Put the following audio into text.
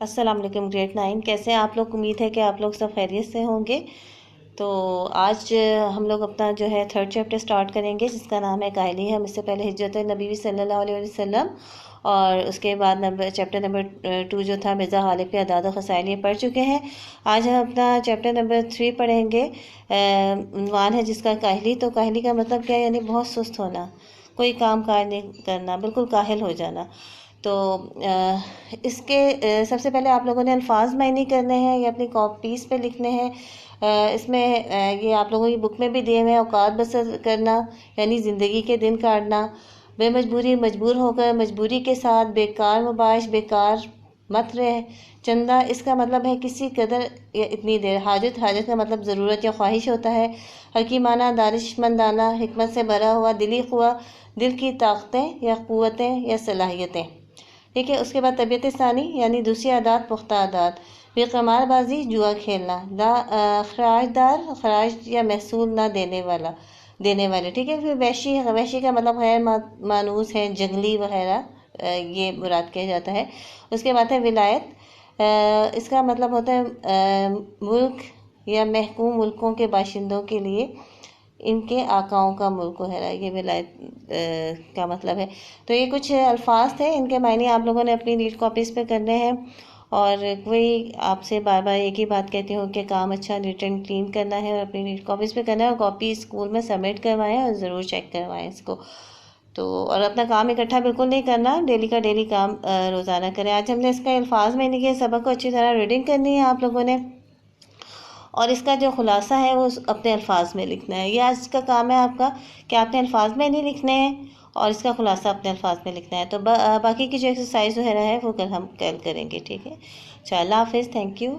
अस्सलाम वालेकुम ग्रेड 9 कैसे हैं आप लोग। उम्मीद है कि आप लोग सब खैरियत से होंगे। तो आज हम लोग अपना जो है थर्ड चैप्टर स्टार्ट करेंगे जिसका नाम है काहली। हम इससे पहले हिजरत नबी सल्लल्लाहु अलैहि वसल्लम और उसके बाद चैप्टर नंबर 2 जो था मिर्ज़ा गालिब के अदाद व ख़साइल ये पढ़ चुके हैं। आज हम अपना चैप्टर नंबर 3 पढ़ेंगे। उन्वान है जिसका काहली। तो काहली का मतलब क्या है, यानी बहुत सुस्त होना, कोई काम काज नहीं करना, बिल्कुल काहिल हो जाना। तो इसके सबसे पहले आप लोगों ने अल्फाज मायने करने हैं, ये अपनी कॉपीज़ पे लिखने हैं। इसमें ये आप लोगों की बुक में भी दिए हुए हैं। औकात बसर करना यानी ज़िंदगी के दिन काटना, बेमजबूरी मजबूर होकर, मजबूरी के साथ, बेकार मुबाश बेकार मत रहे, चंदा इसका मतलब है किसी कदर या इतनी देर, हाजत हाजत का मतलब ज़रूरत या ख्वाहिश होता है। हकीमाना दानिशमंदाना, हिकमत से भरा हुआ, दिली खुआ दिल की ताकतें या क़ुव्वतें या सलाहियतें। ठीक है। उसके बाद तबीयत सानी यानी दूसरी आदात, पुख्ता आदात, बेकमारबाजी जुआ खेलना, खराजदार खराज या महसूल ना देने वाले। ठीक है। फिर वैशी, वैशी का मतलब गैर मानूस है, जंगली वगैरह, ये मुराद किया जाता है। उसके बाद है विलायत। इसका मतलब होता है मुल्क या महकूम मुल्कों के बाशिंदों के लिए इनके आकाओं का मुल्क है, ये विलायत का मतलब है। तो ये कुछ अल्फाज थे, इनके मायने आप लोगों ने अपनी नीट कॉपीज़ पे करने हैं। और वही आपसे बार बार एक ही बात कहती हूँ कि काम अच्छा नीट एंड क्लीन करना है और अपनी नीट कॉपीज़ पे करना है, और कॉपी स्कूल में सबमिट करवाएं और ज़रूर चेक करवाएं इसको। तो और अपना काम इकट्ठा बिल्कुल नहीं करना, डेली का डेली काम रोज़ाना करें। आज हमने इसका अल्फाज में नहीं किया, सबक को अच्छी तरह रीडिंग करनी है आप लोगों ने, और इसका जो खुलासा है वो अपने अल्फाज में लिखना है। ये आज का काम है आपका कि आपने अल्फाज में नहीं लिखने हैं और इसका खुलासा अपने अल्फाज में लिखना है। तो बाकी की जो एक्सरसाइज वगैरह है वो कल हम करेंगे। ठीक है। चलो, अल्लाह हाफिज़, थैंक यू।